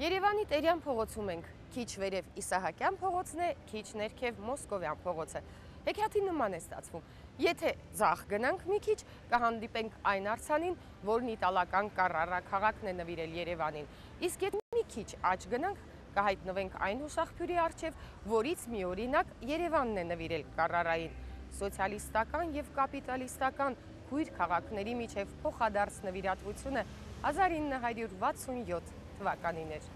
Երևանի Տերյան փողոցում ենք, քիչ վերև Իսահակյան փողոցն է, քիչ ներքև Մոսկովյան փողոցը։ Հեքիաթի նման է ստացվում։ Եթե ձախ գնանք մի քիչ, կհանդիպենք այն արձանին, որն իտալական Կարրարա քաղաքն է նվիրել Երևանին։ Իսկ եթե մի քիչ աջ գնանք, կհայտնվենք այն հուշախբյուրի առջև, որից միօրինակ Երևանն է նվիրել Կարրարային։ Սոցիալիստական եւ կապիտալիստական քույր քաղաքների միջև փոխադարձ նվիրատվությունը 1967 թվականին էր։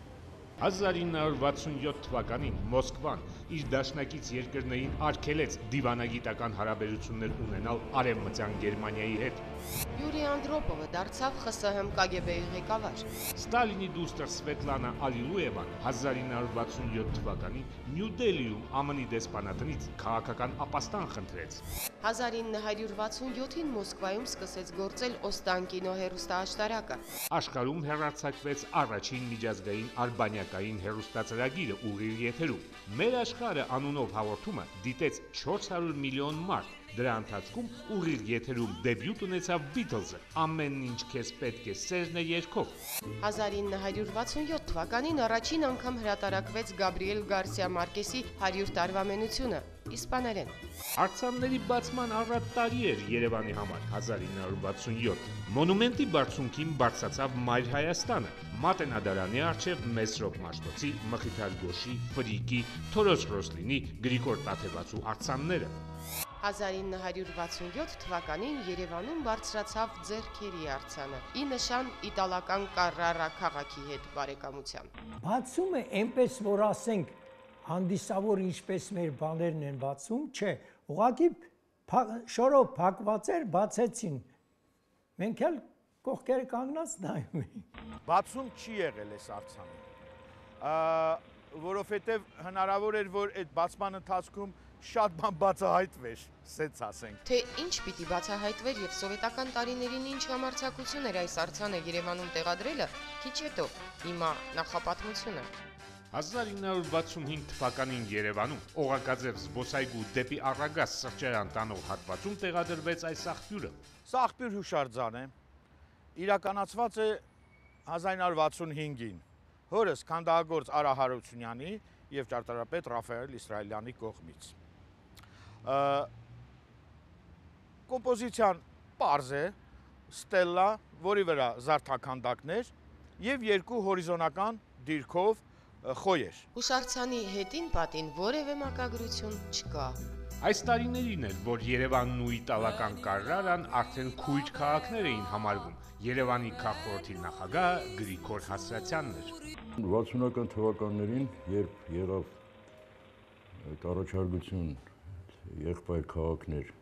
1967 թվականին Մոսկվան իր դաշնակից երկրներին արգելեց դիվանագիտական հարաբերություններ ունենալ Արևմտյան Գերմանիայի հետ։ Յուրի Անդրոպովը դարձավ ԽՍՀՄ ԿԳԲ-ի ղեկավար։ Ստալինի դուստր Սվետլանա Ալիլուևան 1967 թվականին Նյու Դելիում ԱՄՆ-ի դեսպանատնից քաղաքական ապաստան խնդրեց։ 1967-ին Մոսկվայում սկսեց գործել Օստանկինո հեռուստաաշտարակը։ Աշխարհում հեռարձակվեց առաջին միջազգային արբանյակային հեռուստածրագիրը ուղիղ եթերում։ Մեր աշխարհը անունով հաղորդումը դիտեց 400 միլիոն մարդ։ Դրա ընթացքում ուղիղ եթերում դեբյուտ ունեցավ Beatles-ը, ամեն ինչ քեզ պետք է սերն է երգով։ 1967 թվականին առաջին անգամ հրատարակվեց Գաբրիել Գարսիա Մարկեսի 100 տարվա մենությունը, իսպաներեն։ Արձանների բացման առատ տարի էր Երևանի համար 1967։ Մոնումենտի բարձունքին բարձրացավ Մայր Հայաստանը, Մատենադարանի առջև Մեսրոպ Մաշտոցի, Մխիթար Գոշի, Ֆրիկի, Թորոս Ռոսլինի, Գրիգոր Տաթևացու արձանները։ 1967 թվականին Երևանում բարձրացավ ձեռքերի արձանը, ի նշան իտալական Կարրարա քաղաքի հետ բարեկամության։ Բացում է այնպես, որ ասենք հանդիսավոր ինչպես մեր բաներն են բացում, չէ, ուղղակի շորով փակված էր, բացեցին։ Մենք էլ կողքերը կանգնած նայում էինք։ Բացում չի եղել այս արձանը, որովհետև հնարավոր էր, որ այդ բացման ընթացքում շատ բան բացահայտվեր, սենց ասենք։ Թե ինչ պիտի բացահայտվեր եւ սովետական տարիներին ինչ համարձակություն էր այս արձանը Երևանում տեղադրելը, քիչ հետո, հիմա նախապատմությունը։ 1965 թվականին Երևանում Օղակաձև զբոսայգու դեպի Առագազ սրճարան տանող հատվածում տեղադրվեց այս աղբյուրը։ Սա աղբյուր հուշարձան է, իրականացված է 1965-ին, հորս քանդակագործ Արա Հարությունյանի եւ ճարտարապետ Ռաֆայել Իսրայելյանի կողմից։ Կոմպոզիցիան պարզ է, ստելլա, որի վրա զարդաքանդակներ եւ երկու հորիզոնական դիրքով խոյեր։ Հուշարձանի հետին պատին որևէ մակագրություն չկա։ Այս տարիներին էր, որ Երևանն ու իտալական Կարրարան արդեն քույր քաղաքներ էին համարվում։ Երևանի քաղաքորդի նախագահ Գրիգոր Հասրատյանն էր։ 60-ական թվականներին, երբ եղավ այդ առաջարկություն եղբայր քաղաքներ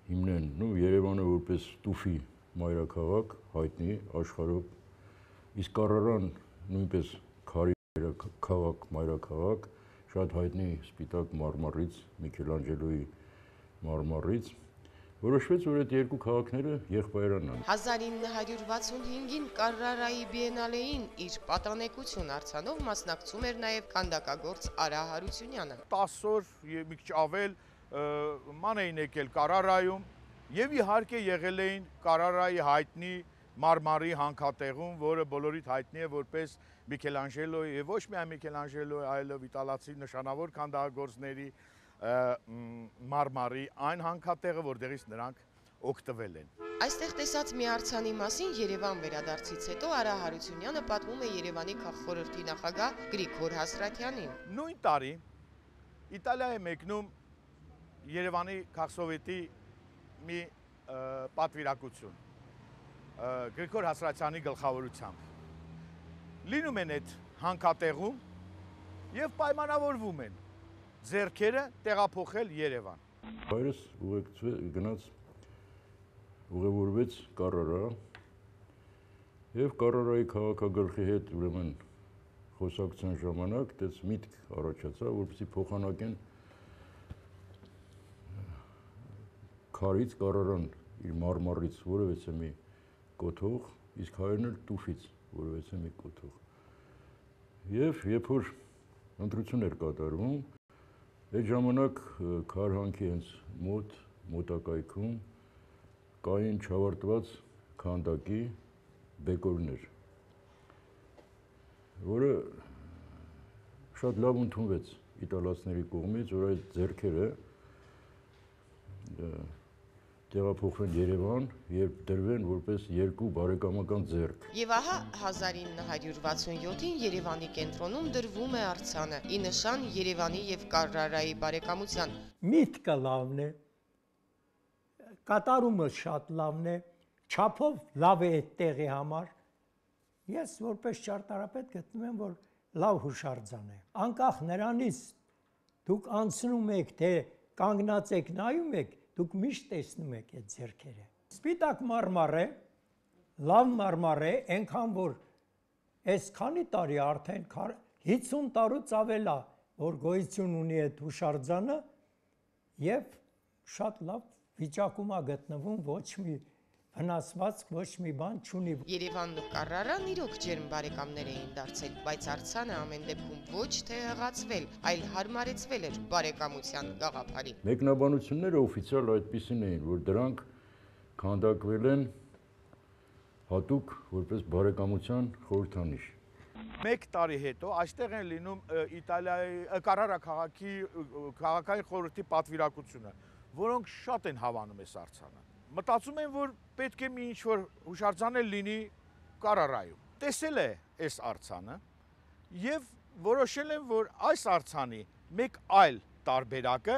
հիմնեն, Երևանը որպես տուֆի մայրաքաղաք հայտնի աշխարհով, իսկ Կարրարան նույնպես քարի մայրաքաղաք, շատ հայտնի Սպիտակ մարմարից, Միքելանջելոյի մարմարից, որոշվեց, որ այդ երկու քաղաքները եղբայրանան։ 1965-ին Կարրարայի բիենալեին իր պատանեկություն արձանով մասնակցում էր նաև քանդակագործ Արա Հարությունյանը։ 10 օր եւ մի քիչ ավել ման էին եկել Կարրարայում եւ իհարկե եղել էին Կարրարայի հայտնի մարմարի հանքատեղում, որը բոլորիդ հայտնի է որպես Միքելանջելոյի եւ ոչ միայն Միքելանջելոյի, այլև իտալացի նշանավոր քանդակագործների մարմարի այն հանքատեղը, որտեղից նրանք օգտվել են։ Այստեղ տեսած մի արձանի մասին Երևան վերադարձից հետո Արա Հարությունյանը պատմում է Երևանի քաղաքխորհրդի նախագահ Գրիգոր Հասրատյանին։ Նույն տարի Իտալիա է մեկնում Երևանի քաղաքսովետի մի պատվիրակություն Գրիգոր Հասրատյանի գլխավորությամբ։ Լինում են այդ հանքատեղում եւ պայմանավորվում են ձեռքերը տեղափոխել Երևան։ Հայրս ուղևորվեց Կարրարա եւ Կարրարայի քաղաքագլխի հետ ուրեմն խոսակցության ժամանակ դες միտք առաջացավ, որպեսզի փոխանակեն քարից Կարրարան իր մարմարից որևէ մի կոթող, իսկ հայերն էլ տուֆից որևէ մի կոթող։ Եվ երբ որ ընտրություն էր կատարվում, այդ ժամանակ Քարհանքի հենց մոտակայքում կային չավարտված քանդակի բեկորներ, որը շատ լավ ընդունվեց իտալացիների կողմից, որ այդ ձեռքերը տեղափոխվեն Երևան եւ դրվեն որպես երկու բարեկամական ձեռք։ Եվ ահա 1967-ին Երևանի կենտրոնում դրվում է արձանը՝ ի նշան Երևանի եւ Կարրարայի բարեկամության։ Միտքը լավն է, կատարումը շատ լավն է, չափով լավ է այդ տեղի համար։ Ես որպես ճարտարապետ գտնում եմ, որ լավ հուշարձան է։ Անկախ նրանից դուք անցնում եք, թե կանգնած եք նայում եք, դուք միշտ տեսնում եք այդ ձեռքերը։ Սպիտակ մարմար է, լավ մարմար է, այնքան որ այս քանի տարի արդեն 50 տարուց ավել է, որ գոյություն ունի այդ հուշարձանը եւ շատ լավ վիճակում է գտնվում, ոչ մի վնասվածք, ոչ մի բան չունի։ Երևանն ու Կարրարան իրոք ջերմ բարեկամներ էին դարձել, բայց արձանը ամեն դեպքում ոչ թե հղացվել, այլ հարմարեցվել էր բարեկամության գաղափարին։ Մեկնաբանությունները օֆիցիալ այդպիսին էին, որ դրանք քանդակվել են հատուկ որպես բարեկամության խորհրդանիշ։ Մեկ տարի հետո այստեղ են լինում Իտալիայի Կարարա քաղաքի քաղաքային խորհրդի պատվիրակությունը, որոնք շատ են հավանում այս արձանը։ Մտածում են, որ պետք է մի ինչ-որ հուշարձան լինի Կարարայում։ Տեսել է այս արձանը եւ որոշել են, որ այս արձանի մեկ այլ տարբերակը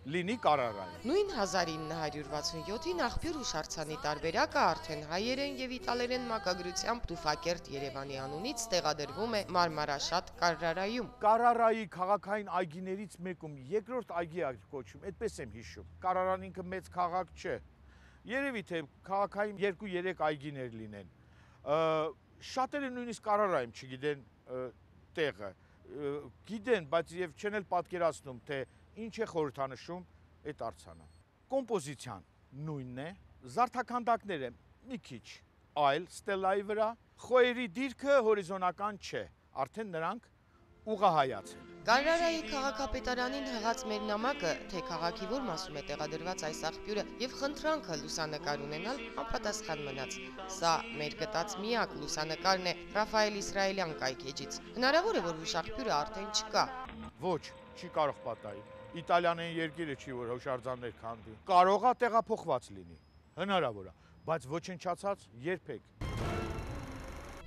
լինի Կարարայում։ Նույն 1967-ին աղբյուր հուշարձանի տարբերակը արդեն հայերեն եւ իտալերեն մակագրությամբ Տուֆակերտ Երևանի անունից տեղադրվում է Մարմարաշատ Կարրարայում։ Կարարայի քաղաքային այգիներից մեկում երկրորդ այգի է կոչվում, այդպես եմ հիշում։ Կարարան ինքը մեծ քաղաք չէ։ Երևի թե քաղաքային 2-3 այգիներ լինեն։ Շատերը նույնիսկ Կարարայում չգիտեն տեղը։ Գիտեն, բայց եւ չեն էլ պատկերացնում, թե ինչ է խորհրդանշում այդ արձանը։ Կոմպոզիցիան նույնն է, զարդաքանդակները մի քիչ այլ ստելայի վրա, խոյերի դիրքը հորիզոնական չէ, արդեն նրանք ուղղահայաց են։ Կարրարայի քաղաքապետարանին հղած մեր նամակը, թե քաղաքի որ մասում է տեղադրված այս աղբյուրը եւ խնդրանքը լուսանկար ունենալ անպատասխան մնաց։ Սա մեր գտած միակ լուսանկարն է Ռաֆայել Իսրայելյան կայքեջից։ Հնարավոր է, որ հուշաղբյուրը արդեն չկա։ Ոչ, չի կարող պատահի։ Իտալիան երկիրը չի, որ հուշարձաններ քանդի։ Կարող է տեղափոխված լինի, հնարավոր է, բայց ոչնչացած երբեք։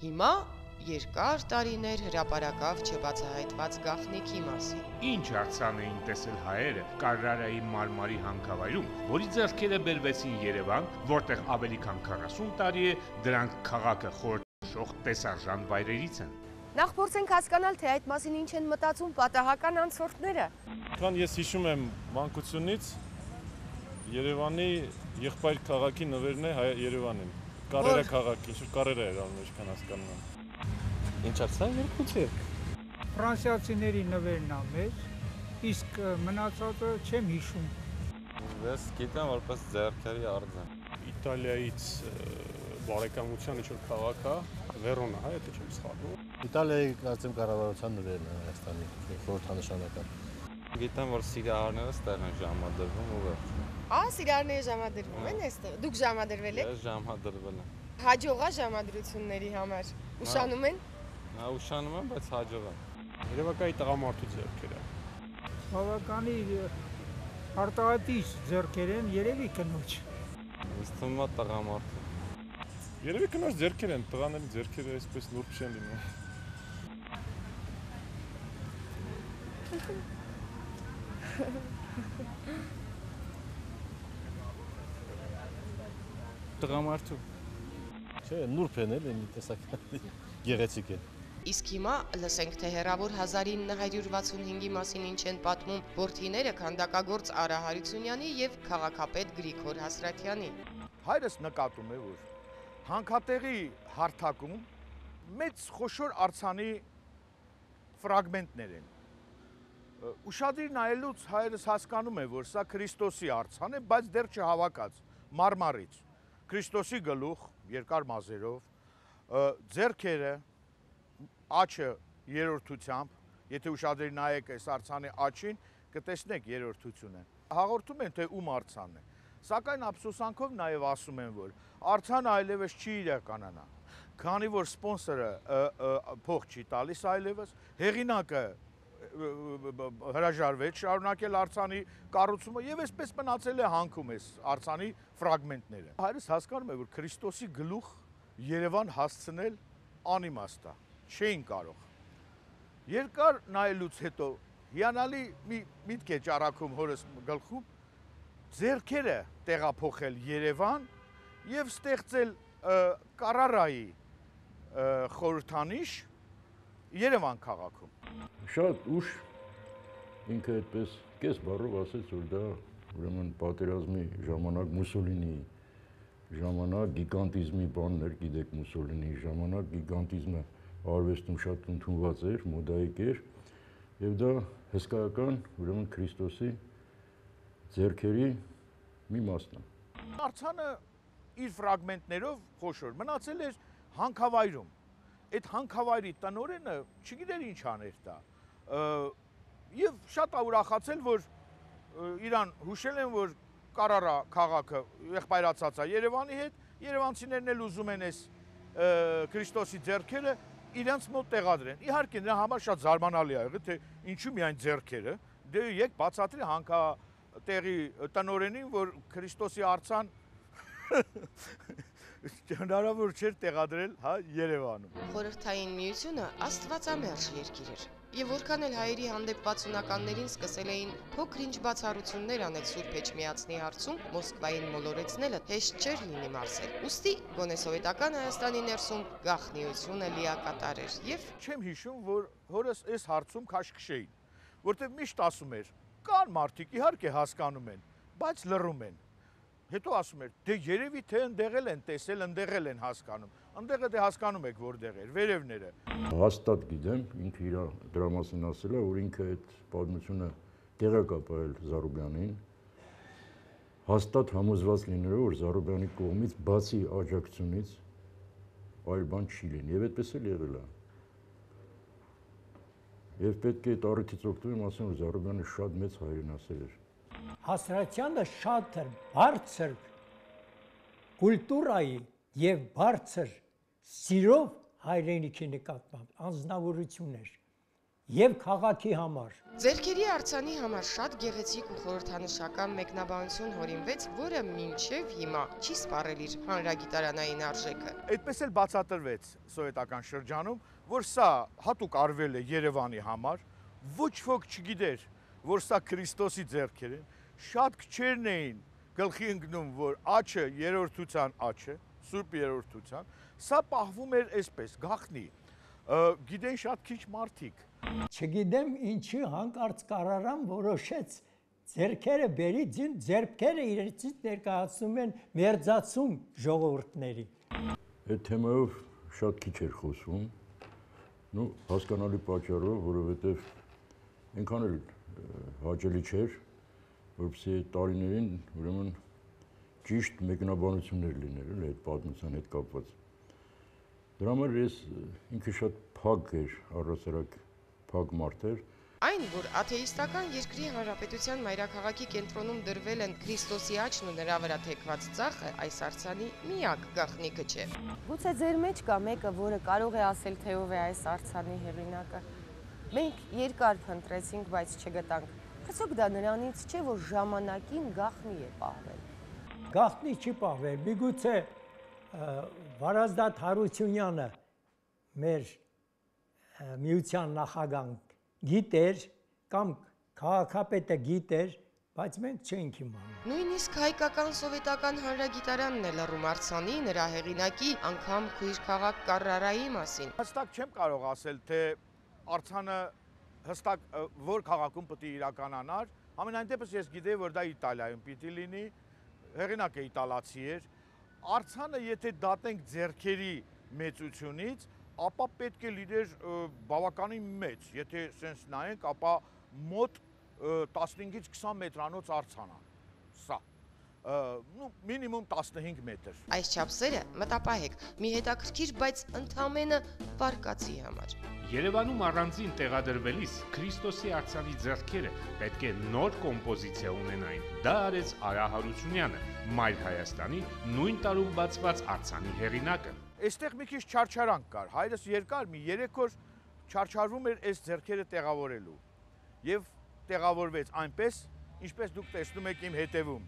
Հիմա երկար տարիներ հրապարակավ չբացահայտված գաղտնիքի մասին։ Ինչ արձան էին տեսել հայերը Կարրարայի մարմարի հանքավայրում, որի ձեռքերը բերվեցին Երևան, որտեղ ավելի քան 40 տարի է դրանք քաղաքը խորհրդանշող տեսարժան վայրերից են։ Նախ փորձենք հասկանալ, թե այդ մասին ինչ են մտածում պատահական անցորդները։ Քան ես հիշում եմ մանկությունից, Երևանի եղբայր քաղաքի նվերն է Երևանին։ Կարերա քաղաք, ինչ որ Կարերա էր անում, ինչքան հասկանում եմ։ Ինչ արձան երկու ձեռք։ Ֆրանսիացիների նվերն է մեր, իսկ մնացածը չեմ հիշում։ Ես գիտեմ որպես ձեռքերի արձան։ Իտալիայից բարեկամության ինչ որ քաղաք է, Վերոնա, հա, եթե չեմ սխալվում։ Իտալիայի կարծեմ կառավարության նվերն է Հայաստանի խորհրդանշանակը։ Գիտեմ որ սիրահարները ստեղ են ժամադրվում ու վերջ։ Սիրահարները ժամադրվում են այստեղ։ Դուք ժամադրվել եք։ Ես ժամադրվել եմ։ Հաջողա ժամադրությունների համար։ Ուշանում են։ Նա ուշանում եմ, բայց հաջող եմ։ Երևակայի տղամարդու ձեռքերը։ Բավականի արտահայտիչ ձեռքեր են, երևի կնոջ։ Ինձ թվում է տղամարդու։ Երևի կնոջ ձեռքեր են, տղաների ձեռքերը այսպես նուրբ չեն լինում։ Տղամարդու։ Չէ, նուրբ են էլ, տեսակ գեղեցիկ են։ Իսկ հիմա լսենք, թե հեռավոր 1965-ի մասին ինչ են պատմում որդիները քանդակագործ Արա Հարությունյանի եւ քաղաքապետ Գրիգոր Հասրատյանի։ Հայրս նկատում է, որ հանքատեղի հարթակում մեծ խոշոր արձանի ֆրագմենտներ են։ Ուշադիր նայելուց հայրս հասկանում է, որ սա Քրիստոսի արձան է, բայց դեռ չհավաքած։ մարմարից, Քրիստոսի գլուխ, երկար մազերով, ձեռքերը, աչը երրորդությամբ, եթե ուշադրի նայեք այս արձանի աչին, կտեսնեք երրորդությունը։ Հաղորդում են, թե ում արձանն է։ Սակայն ափսոսանքով նաև ասում են, որ արձանը այլևս չի իրականանա, քանի որ սպոնսորը փող չի տալիս այլևս, հեղինակը հրաժարվեց շարունակել արձանի կառուցումը եւ այսպես մնացել է հանքում այս արձանի ֆրագմենտները։ Հայրս հասկանում է, որ Քրիստոսի գլուխ Երևան հասցնել անիմաստ է, չէին կարող։ Երկար նայելուց հետո հիանալի մի միտք է ճառագում հորս գլխում, ձեռքերը տեղափոխել Երևան եւ ստեղծել Կարարայի խորհրդանիշ Երևան քաղաքում։ Շատ ուշ ինքը այդպես կես բառով ասեց, որ դա ուրեմն պատերազմի ժամանակ Մուսոլինիի ժամանակ գիգանտիզմի բանն էր, գիտեք Մուսոլինիի ժամանակ գիգանտիզմը արվեստում շատ ընդունված էր, մոդայիկ էր, եւ դա հսկայական ուրեմն Քրիստոսի ձեռքերի մի մասն է։ Արձանը իր ֆրագմենտներով խոշոր մնացել էր հանքավայրում։ Այդ հանքավայրի տնօրենը չգիտեր ինչ աներ դա։ Եվ շատ ուրախացել, որ իրան հուշել են, որ Կարարա քաղաքը եղբայրացած է Երևանի հետ, երևանցիներն էլ ուզում են այս Քրիստոսի ձեռքերը իրենց մոտ տեղադրեն։ Իհարկե նրա համար շատ զարմանալի ա եղել, թե ինչու միայն ձեռքերը, դե եկ բացատրի հանքատեղի տնօրենին, որ Քրիստոսի արձան հնարավոր չէր տեղադրել Երևանում։ Խորհրդային միությունը աստվածամերժ երկիր էր։ Եվ որքան էլ հայերի հանդեպ 60-ականներին սկսել էին փոքր-ինչ բացառություններ անել Սուրբ Էջմիածնի հարցում, Մոսկվային մոլորեցնելը հեշտ չէր լինի մարսել։ Ուստի գոնե սովետական Հայաստանի ներսում գաղտնիությունը լիակատար էր եւ չեմ հիշում, որ հորս այս հարցում քաշքշեին, որտեղ միշտ ասում էր, կան մարդիկ իհարկե հասկանում են, բայց լռում են։ Հետո ասում էր, դե երևի թե ընդեղել են տեսել, ընդեղել են հասկանում։ Ընդեղը դե հասկանում եք որտեղ էր, վերևները։ Հաստատ գիտեմ, ինքը իր դրա մասին ասել է, որ ինքը այդ պատմությունը տեղակ է ապրել Զարուբյանին։ Հաստատ համոզված լինելով, որ Զարուբյանի կողմից բացի աջակցությունից այլ բան չի լինի, եւ այդպես էլ եղել է։ Եվ պետք է այդ առիթից օգտվեմ, ասեմ, որ Զարուբյանը շատ մեծ հայրենասեր էր։ Հասարակությանը շատ բարձր կուլտուրայի եւ բարձր սիրով հայրենիքի նկատմամբ անձնավորություններ եւ քաղաքի համար։ Ձեռքերի արձանի համար շատ գեղեցիկ ու խորհրդանշական մեկնաբանություն հորինվեց, որը մինչև հիմա չի սպառել իր հանրագիտարանային արժեքը։ Այդպես էլ բացատրվեց սովետական շրջանում, որ սա հատուկ արվել է Երևանի համար, ոչ ոք չգիտեր, որ սա Քրիստոսի ձեռքեր են, շատ քչերն էին գլխի ընկնում, որ աչը երրորդության աչը, Սուրբ երրորդության, սա պահվում էր այսպես, գաղտնի, գիտեն շատ քիչ մարդիկ։ Չգիտեմ ինչի հանկարծ Կարարան որոշեց ձեռքերը բերի, ձեռքերը իրենցից ներկայացնում են մերձացում ժողովուրդների։ Այդ թեմայով շատ քիչ էր խոսվում, հասկանալի պատճառով, որովհետև այնքան էլ հաճելի չէր, որպեսզի այդ տարիներին ուրեմն ճիշտ մեկնաբանություններ լիներ այդ պատմության հետ կապված։ Դրա համար ես ինքը շատ փակ էր, առհասարակ փակ մարդ էր։ Այն, որ աթեիստական երկրի հանրապետության մայրաքաղաքի կենտրոնում դրվել են Քրիստոսի աչքն ու նրա վրա թեքված ծախը, այս արձանի միակ գաղտնիքը չէ։ Գուցե ձեր մեջ կա մեկը, որը կարող է ասել, թե ով է այս արձանի հեղինակը։ Մենք երկար փնտրեցինք, բայց չգտանք։ Արդյոք դա նրանից չէ, որ ժամանակին գաղտնի է պահվել։ Գաղտնի չի պահվել, միգուցե Վարազդատ Հարությունյանը մեր միության նախագահն գիտեր կամ քաղաքապետը գիտեր, բայց մենք չենք իմանում։ Նույնիսկ հայկական սովետական հանրագիտարանն է լռում արձանի, նրա հեղինակի, անգամ քույր քաղաք Կարարայի մասին։ Հստակ չեմ կարող ասել, թե արձանը հստակ որ քաղաքում պետք է իրականանար, ամենայն դեպս ես գիտեի, որ դա Իտալիայում պիտի լինի, հեղինակը իտալացի էր։ Արձանը եթե դատենք ձեռքերի մեծությունից, ապա պետք է լիներ բավականին մեծ, եթե սենց նայենք, ապա մոտ 15-ից 20 մետրանոց արձան է, սա։ մինիմում 15 մետր։ Այս չափսերը մտապահեք մի հետաքրքիր, բայց ընդամենը վարկածի համար։ Երևանում առանձին տեղադրվելիս Քրիստոսի արձանի ձեռքերը պետք է նոր կոմպոզիցիա ունենային։ Դա արեց Արա Հարությունյանը, Մայր Հայաստանի նույն տարում բացված արձանի հեղինակը։ Այստեղ մի քիչ չարչարանք կար, հայրս երկար մի 3 օր չարչարվում էր այս ձեռքերը տեղավորելու։ Եվ տեղավորվեց այնպես, ինչպես դուք տեսնում եք իմ հետևում։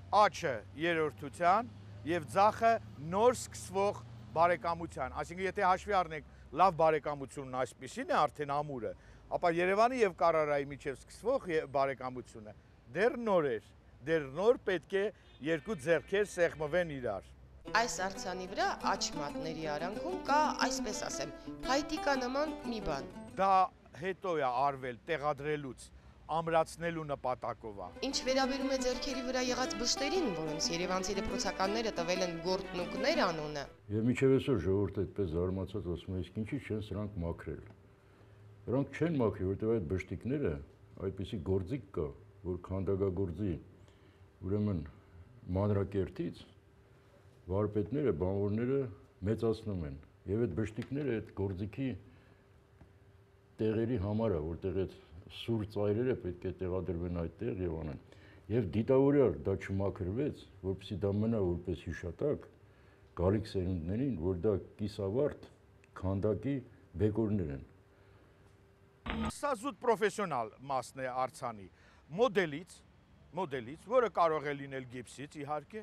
Աչը երրորդության եւ ձախը նոր սկսվող բարեկամության, այսինքն եթե հաշվի առնենք լավ բարեկամությունն այսպեսին է արդեն ամուրը, ապա Երևանի եւ Կարարայի միջև սկսվող բարեկամությունը դեռ նոր էր, դեռ նոր պետք է երկու ձեռքեր սեղմվեն իրար։ Այս արձանի վրա աչ մատների արանքում կա, այսպես ասեմ, փայտիկա նման մի բան։ Դա հետո է արվել տեղադրելուց ամրացնելու նպատակով է։ Ինչ վերաբերում է ձեռքերի վրա եղած բշտերին, որոնց երևանցի դպրոցականները տվել են գործնուկներ անունը։ Եվ մինչև այսօր ժողովուրդը այդպես զարմացած ասում է, իսկ ինչի չեն սրանք մաքրել։ Նրանք չեն մաքրել, որտեղ այդ բշտիկները այդպիսի գործիք կա, որ քանդակագործի ուրեմն մանրակերտից վարպետները, բանվորները մեծացնում են։ Եվ այդ բշտիկները այդ գործիքի տեղերի համար է, որտեղ այդ սուր ծայրերը պետք է տեղադրվեն այդտեղ եւ անեն։ Եվ դիտավորյալ դա չմաքրվեց, որպեսզի դա մնա որպես հիշատակ գալիք սերունդներին, որ դա կիսավարտ քանդակի բեկորներ են։ Սա զուտ պրոֆեսիոնալ մասն է արձանի մոդելից, որը կարող է լինել գիպսից իհարկե,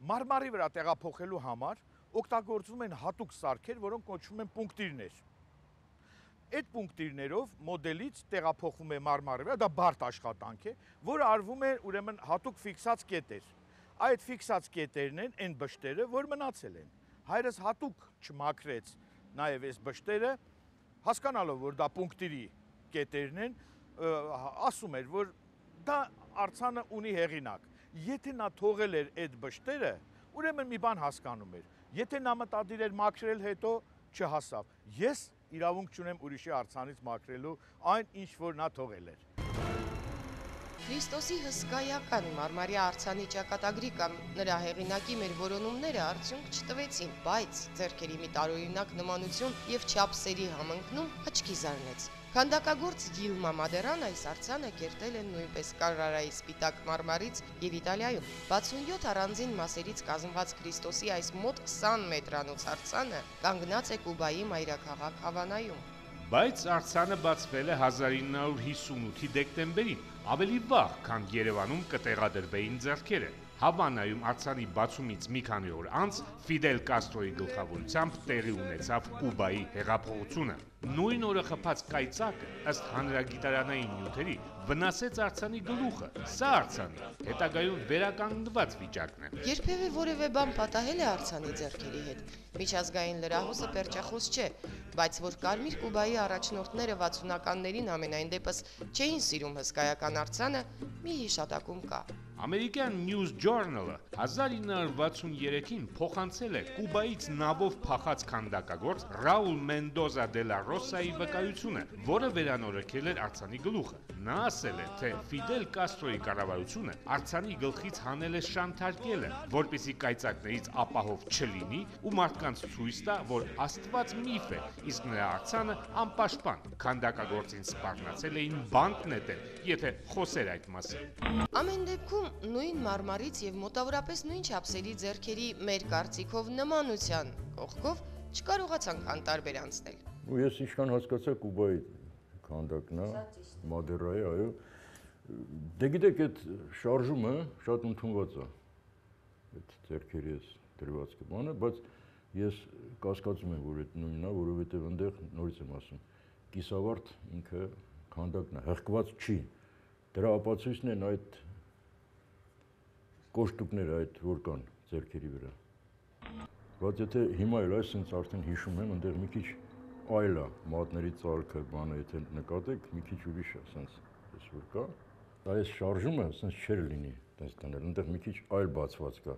մարմարի վրա տեղափոխելու համար օգտագործվում են հատուկ սարքեր, որոնք կոչվում են պունկտիրներ։ Այդ պունկտիրներով մոդելից տեղափոխվում է մարմարի վրա, դա բարդ աշխատանք է, որը արվում է ուրեմն հատուկ ֆիքսած կետեր։ Այդ ֆիքսած կետերն են այն բշտերը, որ մնացել են։ Հայրս հատուկ չմաքրեց նաև այս բշտերը, հասկանալով, որ դա պունկտիրի կետերն են, ասում էր, որ դա արձանը ունի հեղինակ։ Եթե նա թողել էր այդ բշտերը, ուրեմն մի բան հասկանում էր։ Եթե նա մտադիր էր մաքրել, հետո չհասավ։ Ես իրավունք չունեմ ուրիշի արձանից մաքրելու այն, ինչ որ նա թողել էր։ Քրիստոսի հսկայական մարմարյա արձանի ճակատագրի կամ նրա հեղինակի մեր որոնումները արդյունք չտվեցին, բայց ձեռքերի մի տարօրինակ նմանություն եւ չափսերի համընկնում աչքի զարնեց։ Քանդակագործ Գիլմա Մադերան այս արձանը կերտել են նույնպես Կարարայի սպիտակ մարմարից եւ Իտալիայում։ 67 առանձին մասերից կազմված Քրիստոսի այս մոտ 20 մետրանոց արձանը կանգնած է Կուբայի մայրաքաղաք Հավանայում։ Բայց արձանը բացվել է 1958-ի դեկտեմբերին, ավելի վաղ, քան Երևանում կտեղադրվեին ձեռքերը։ Հավանայում արձանի բացումից մի քանի օր անց Ֆիդել Կաստրոյի գլխավորությամբ տեղի ունեցավ Կուբայի հեղափոխությունը։ Նույն օրը խփած կայծակը, ըստ հանրագիտարանային նյութերի, վնասեց արձանի գլուխը։ Սա արձանի հետագայում վերականգնված վիճակն է։ Երբևէ որևէ բան պատահել է արձանի ձեռքերի հետ։ Միջազգային լրահոսը պերճախոս չէ, բայց որ Կարմիր Կուբայի առաջնորդները 60-ականներին ամենայն դեպս չէին սիրում հսկայական արձանը, մի հիշատակում կա։ American News Journal-ը 1963-ին փոխանցել է Կուբայից նավով փախած քանդակագործ Ռաուլ Մենդոզա դե լա Ռոսայի վկայությունը, որը վերանորոգել էր արձանի գլուխը։ Նա ասել է, թե Ֆիդել Կաստրոյի կառավարությունը արձանի գլխից հանել է շանթարկելը, որպեսզի կայծակներից ապահով չլինի ու մարդկանց ցույց տա, որ Աստված միֆ է, իսկ նրա արձանը անպաշտպան։ Քանդակագործին սպառնացել էին բանտ նետել, եթե խոսեր այդ մասին։ Ամեն դեպքում նույն մարմարից եւ մոտավորապես նույն չափսերի ձեռքերի մեր կարծիքով նմանության կողքով չկարողացանք անտարբեր անցնել։ Ու ես ինչքան հասկացա Կուբայի քանդակն է, Մադերայի, այո։ Դե գիտեք, այդ շարժումը շատ ընդունված է։ Այդ ձեռքերի էս դրվածքը բանը, բայց ես կասկածում եմ, որ այդ նույնն է, որովհետեւ այնտեղ նորից եմ ասում, կիսավարտ ինքը քանդակն է, հղկված չի։ Դրա ապացույցն են այդ կոշտուկները, այդ որ կան ձեռքերի վրա։ Բայց եթե հիմա էլ այսինքն արդեն հիշում եմ, այնտեղ մի քիչ այլ է, մատների ծալքը, բանը, եթե նկատեք, մի քիչ ուրիշ է, ասենց էս որ կա։ Դա այս շարժումը ասենց չէր լինի, այդպես տանել, այնտեղ մի քիչ այլ բացված կա։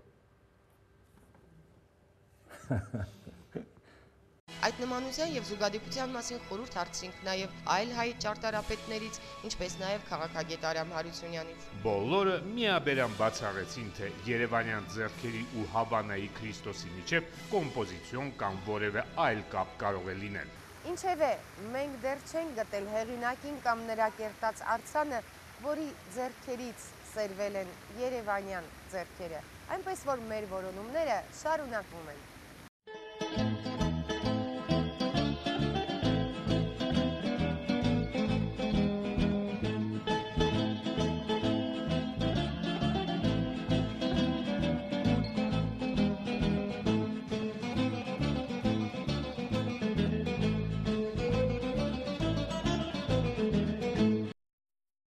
Այդ նմանության եւ զուգադիպության մասին խորհուրդ հարցրինք նաեւ այլ հայ ճարտարապետներից, ինչպես նաեւ քաղաքագետ Արամ Հարությունյանից։ Բոլորը միաբերան բացառեցին, թե Երևանյան ձեռքերի ու Հավանայի Քրիստոսի միջև կոմպոզիցիոն կամ որևէ այլ կապ կարող է լինել։ Ինչևէ, մենք դեռ չենք գտել հեղինակին կամ նրա կերտած արձանը, որի ձեռքերից սերվել են երևանյան ձեռքերը, այնպես որ մեր որոնումները շարունակվում են։